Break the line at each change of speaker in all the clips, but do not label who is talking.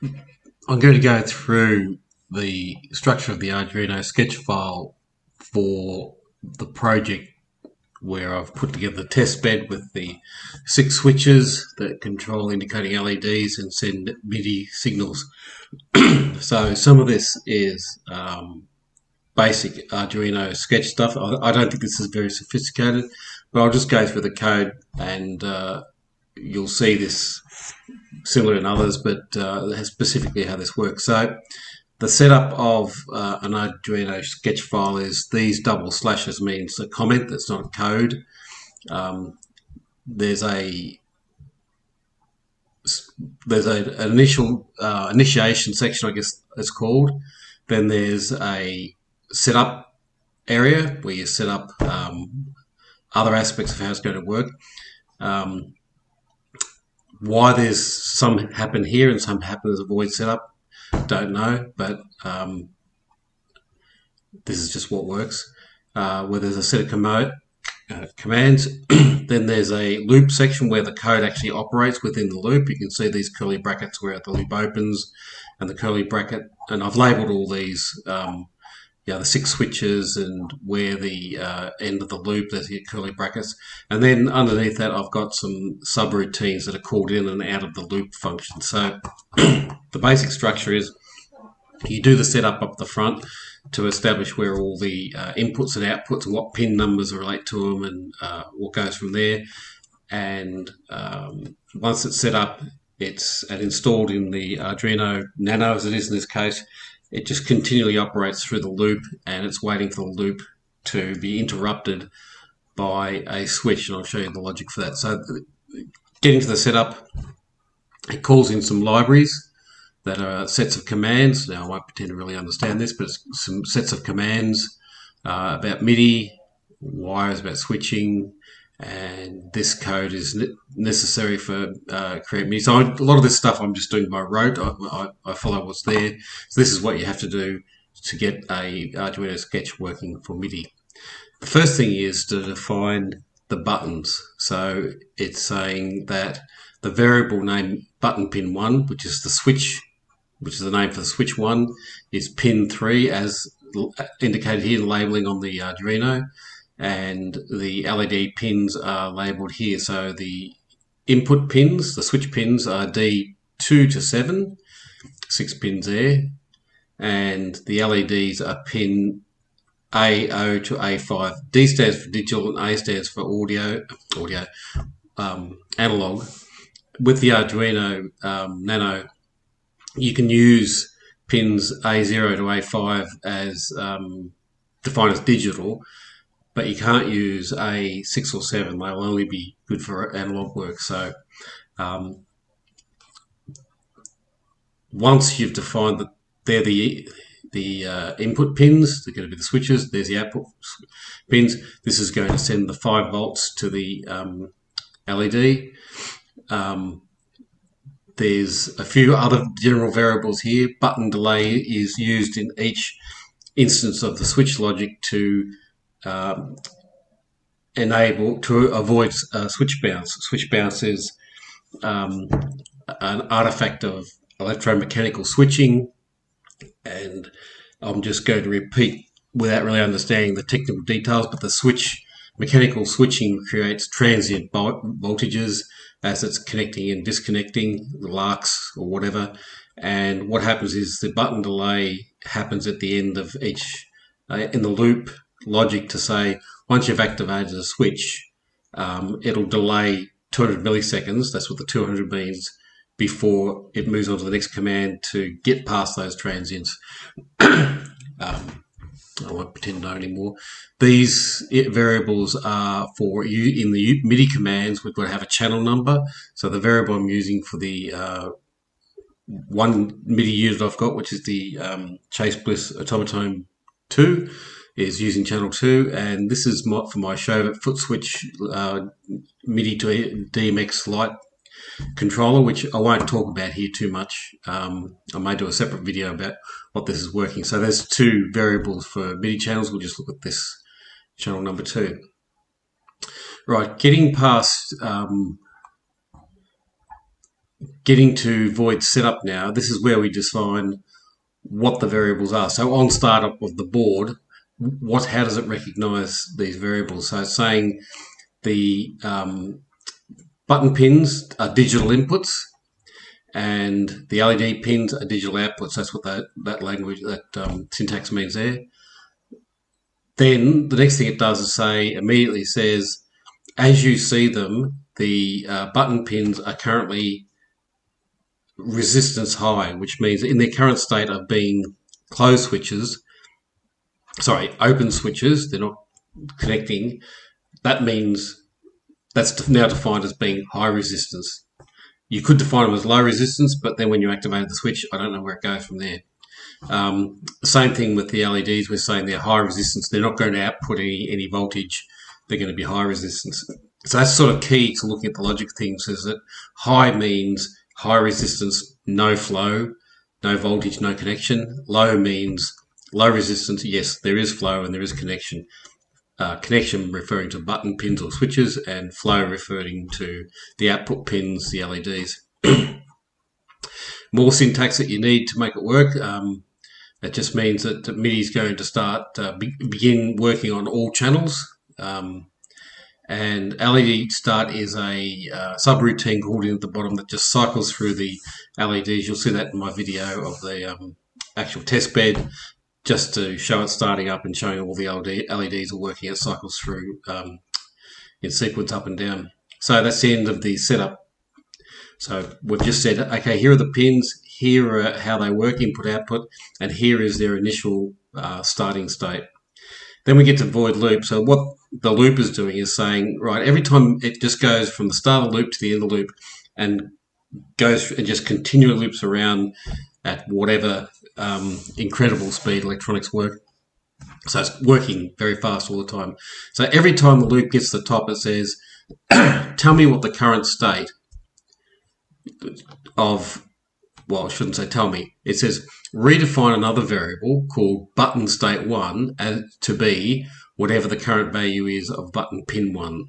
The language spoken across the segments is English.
I'm going to go through the structure of the Arduino sketch file for the project where I've put together the test bed with the 6 switches that control indicating LEDs and send MIDI signals. So some of this is basic Arduino sketch stuff. I don't think this is very sophisticated, but I'll just go through the code and you'll see this similar in others, but specifically how this works. So the setup of an Arduino sketch file is these double slashes means a comment that's not a code. There's an initial initiation section, I guess it's called. Then there's a setup area where you set up other aspects of how it's going to work. Why there's some happen here and some happen as a void setup, don't know, but this is just what works. Where there's a set of commands, then there's a loop section where the code actually operates within the loop. You can see these curly brackets where the loop opens and the curly bracket, and I've labeled all these the 6 switches and where the end of the loop, there's your curly brackets. And then underneath that, I've got some subroutines that are called in and out of the loop function. So the basic structure is you do the setup up the front to establish where all the inputs and outputs and what pin numbers relate to them and what goes from there. And once it's set up, it's installed in the Arduino Nano, as it is in this case. It just continually operates through the loop, and it's waiting for the loop to be interrupted by a switch, and I'll show you the logic for that. So getting to the setup, it calls in some libraries that are sets of commands. Now, I won't pretend to really understand this, but it's some sets of commands about MIDI, wires about switching, and this code is necessary for create MIDI. So a lot of this stuff I'm just doing by rote. I follow what's there. So this is what you have to do to get a Arduino sketch working for MIDI. The first thing is to define the buttons. So it's saying that the variable name button pin 1, which is the switch, which is the name for the switch 1, is pin 3 as indicated here in labeling on the Arduino. And the LED pins are labelled here. So the input pins, the switch pins, are D2 to 7, 6 pins there. And the LEDs are pin A0 to A5. D stands for digital and A stands for analog. With the Arduino Nano, you can use pins A0 to A5 as defined as digital, but you can't use A6 or 7. They'll only be good for analog work. So once you've defined that they're the input pins, they're going to be the switches, there's the output pins. This is going to send the 5 volts to the LED. There's a few other general variables here. Button delay is used in each instance of the switch logic to avoid switch bounce. Switch bounce is an artifact of electromechanical switching, and I'm just going to repeat without really understanding the technical details, but the mechanical switching creates transient voltages as it's connecting and disconnecting the larks or whatever, and what happens is the button delay happens at the end of each in the loop logic to say once you've activated a switch, it'll delay 200 milliseconds, that's what the 200 means, before it moves on to the next command to get past those transients. I won't pretend to know anymore. These variables are for you in the MIDI commands. We've got to have a channel number. So the variable I'm using for the one MIDI unit I've got, which is the Chase Bliss Automaton 2, is using channel 2, and this is for my show foot switch MIDI to DMX Lite controller, which I won't talk about here too much. I may do a separate video about what this is working. So there's 2 variables for MIDI channels. We'll just look at this channel number 2. Right, getting past getting to void setup now, this is where we define what the variables are. So on startup of the board, how does it recognize these variables? So it's saying the button pins are digital inputs and the LED pins are digital outputs. That's what that language, that syntax means there. Then the next thing it does is immediately says, as you see them, the button pins are currently resistance high, which means in their current state of being closed switches, open switches, they're not connecting. That means that's now defined as being high resistance. You could define them as low resistance, but then when you activate the switch, I don't know where it goes from there. Same thing with the LEDs. We're saying they're high resistance. They're not going to output any voltage. They're going to be high resistance. So that's sort of key to looking at the logic things, is that high means high resistance, no flow, no voltage, no connection. Low means low resistance, yes, there is flow and there is connection. Connection referring to button pins or switches, and flow referring to the output pins, the LEDs. More syntax that you need to make it work. That just means that MIDI is going to start begin working on all channels. And LED start is a subroutine called in at the bottom that just cycles through the LEDs. You'll see that in my video of the actual test bed, just to show it starting up and showing all the LEDs are working. It cycles through in sequence up and down. So that's the end of the setup. So we've just said, okay, here are the pins, here are how they work, input, output, and here is their initial starting state. Then we get to void loop. So what the loop is doing is saying, right, every time it just goes from the start of the loop to the end of the loop and goes and just continually loops around at whatever incredible speed electronics work. So it's working very fast all the time. So every time the loop gets to the top, it says, tell me what the current state of, well, I shouldn't say tell me. It says redefine another variable called button state 1 as to be whatever the current value is of button pin 1.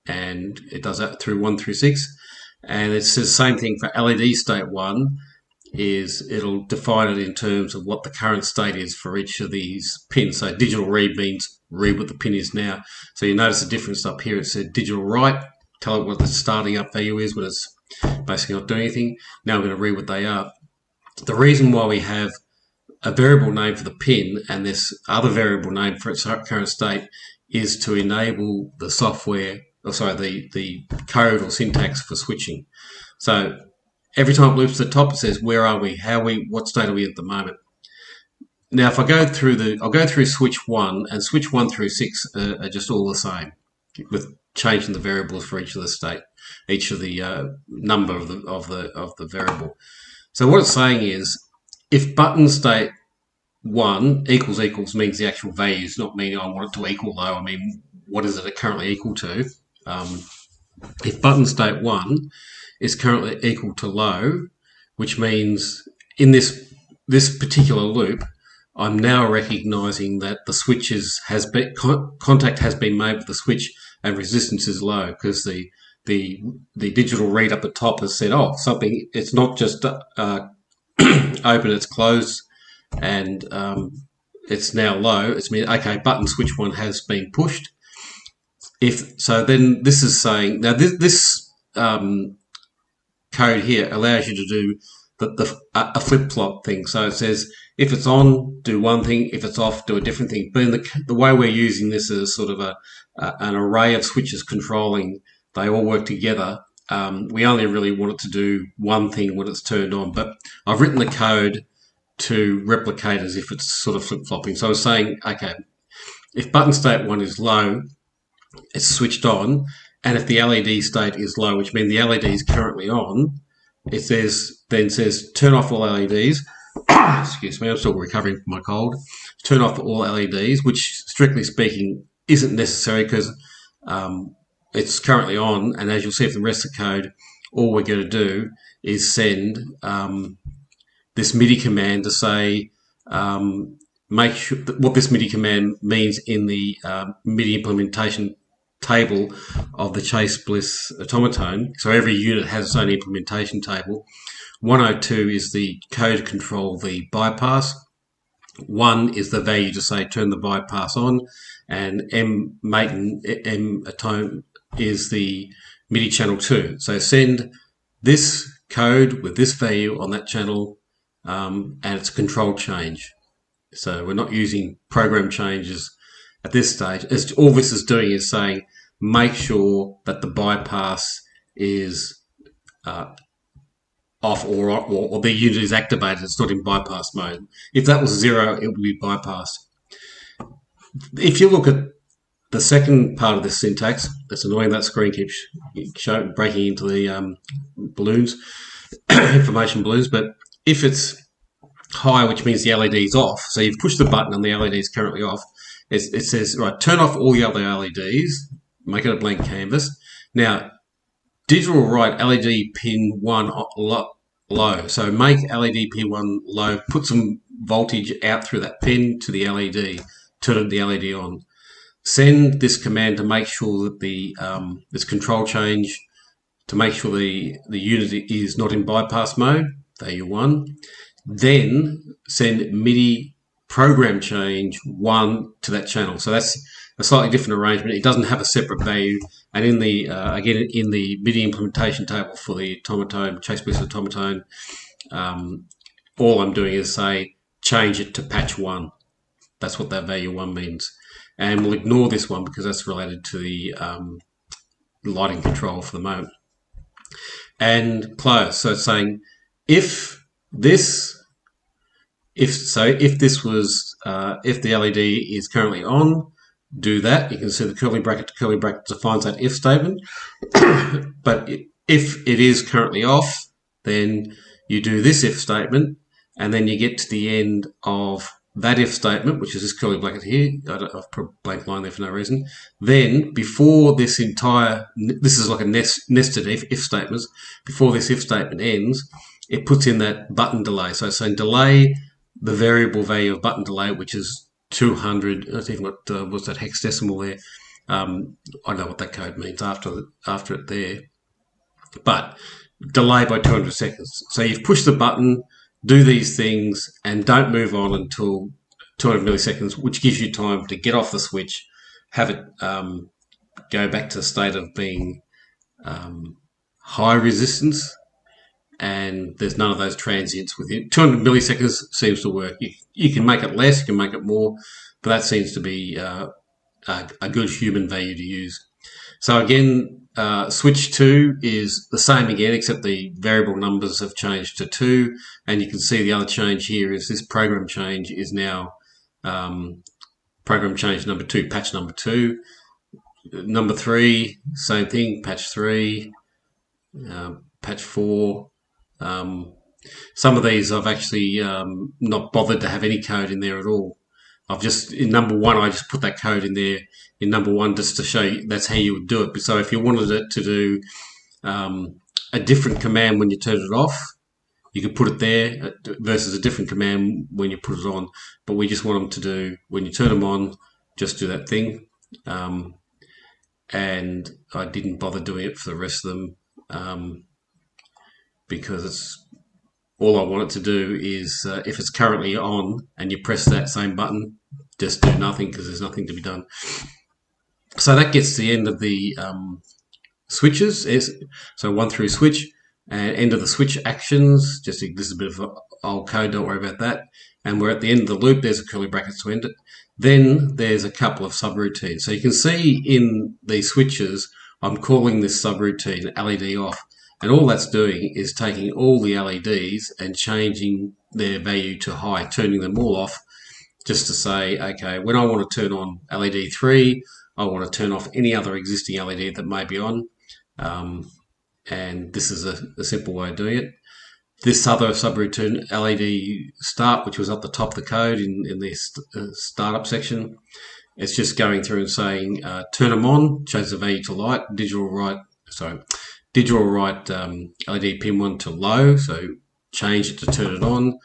And it does that through 1 through 6. And it says the same thing for LED state 1, is it'll define it in terms of what the current state is for each of these pins. So digital read means read what the pin is now. So you notice the difference up here. It said digital write, tell it what the starting up value is when it's basically not doing anything. Now I'm going to read what they are. The reason why we have a variable name for the pin and this other variable name for its current state is to enable the software, the code or syntax for switching. So every time it loops to the top, it says, where are we? What state are we at the moment? Now, if I go through I'll go through switch 1, and switch 1 through 6 are just all the same, with changing the variables for each of the number of the variable. So what it's saying is, if button state 1 equals means the actual values, not meaning I want it to equal low. I mean, what is it currently equal to? If button state 1 is currently equal to low, which means in this particular loop, I'm now recognizing that the switches contact has been made with the switch and resistance is low, because the digital read up the top has said, oh, something, it's not just open, it's closed, and it's now low. It's mean, okay, button switch 1 has been pushed. Then this is saying, now this code here allows you to do a flip-flop thing. So it says, if it's on, do one thing. If it's off, do a different thing. But in the way we're using this is sort of an array of switches controlling. They all work together. We only really want it to do one thing when it's turned on. But I've written the code to replicate as if it's sort of flip-flopping. So I was saying, okay, if button state 1 is low, it's switched on. And if the LED state is low, which means the LED is currently on, it then says turn off all LEDs. Excuse me, I'm still recovering from my cold. Turn off all LEDs, which strictly speaking isn't necessary, because it's currently on. And as you'll see from the rest of the code, all we're going to do is send this MIDI command to say, make sure that what this MIDI command means in the MIDI implementation table of the Chase Bliss automaton. So every unit has its own implementation table. 102 is the code to control the bypass. 1 is the value to say turn the bypass on, and M atone is the MIDI channel 2. So send this code with this value on that channel, and it's a control change. So we're not using program changes at this stage. All this is doing is saying make sure that the bypass is off or the unit is activated. It's not in bypass mode. If that was 0, it would be bypassed. If you look at the second part of this syntax, that's annoying. That screen keeps breaking into the balloons, information balloons. But if it's high, which means the LED is off, so you've pushed the button and the LED is currently off, it says, right, turn off all the other LEDs, make it a blank canvas. Now, digital write LED pin 1 low. So make LED pin 1 low, put some voltage out through that pin to the LED, turn the LED on. Send this command to make sure that this control change, to make sure the unit is not in bypass mode, value 1. Then send MIDI program change 1 to that channel. So that's a slightly different arrangement. It doesn't have a separate value. And in the again in the MIDI implementation table for the automaton, Chase Bliss automaton, all I'm doing is say change it to patch 1. That's what that value 1 means. And we'll ignore this one because that's related to the lighting control for the moment. And close. So it's saying if the LED is currently on, do that. You can see the curly bracket to curly bracket defines that if statement. But if it is currently off, then you do this if statement, and then you get to the end of that if statement, which is this curly bracket here. I've put a blank line there for no reason. Then before this is like a nested if statements, before this if statement ends, it puts in that button delay. So it's saying delay the variable value of button delay, which is 200. I think what was that hexadecimal there? I know what that code means after it there. But delay by 200 seconds. So you've pushed the button, do these things, and don't move on until 200 milliseconds, which gives you time to get off the switch, have it go back to the state of being high resistance, and there's none of those transients within. 200 milliseconds seems to work. You can make it less, you can make it more, but that seems to be a good human value to use. So again, switch 2 is the same again, except the variable numbers have changed to 2, and you can see the other change here is this program change is now program change number 2, patch number 2. Number 3, same thing, patch 3, patch 4. Some of these I've actually not bothered to have any code in there at all. I've just, in number 1, I just put that code in there in number 1 just to show you that's how you would do it. So if you wanted it to do a different command when you turn it off, you could put it there versus a different command when you put it on. But we just want them to do, when you turn them on, just do that thing. And I didn't bother doing it for the rest of them because it's, all I want it to do is, if it's currently on and you press that same button, just do nothing because there's nothing to be done. So that gets to the end of the switches. So 1 through switch, and end of the switch actions. This is a bit of old code, don't worry about that. And we're at the end of the loop. There's a curly bracket to end it. Then there's a couple of subroutines. So you can see in these switches, I'm calling this subroutine LED off. And all that's doing is taking all the LEDs and changing their value to high, turning them all off, just to say, okay, when I want to turn on LED 3, I want to turn off any other existing LED that may be on. And this is a simple way of doing it. This other subroutine, LED start, which was at the top of the code in the startup section, it's just going through and saying, turn them on, change the value to light, digital write LED pin 1 to low, so change it to turn it on,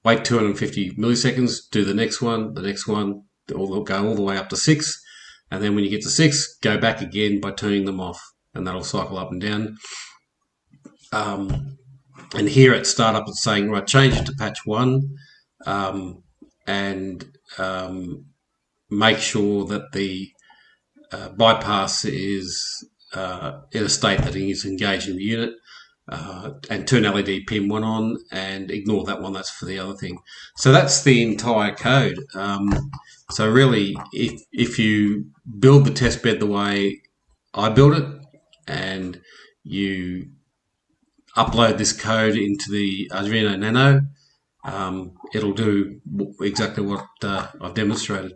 wait 250 milliseconds, do the next one, go all the way up to 6, And then when you get to 6, go back again by turning them off, and that'll cycle up and down. And here at startup, it's saying, right, change it to patch 1, and make sure that the bypass is in a state that it is engaged in the unit, and turn LED pin 1 on and ignore that one. That's for the other thing. So that's the entire code. So really, if you build the test bed the way I built it, and you upload this code into the Arduino Nano, it'll do exactly what I've demonstrated.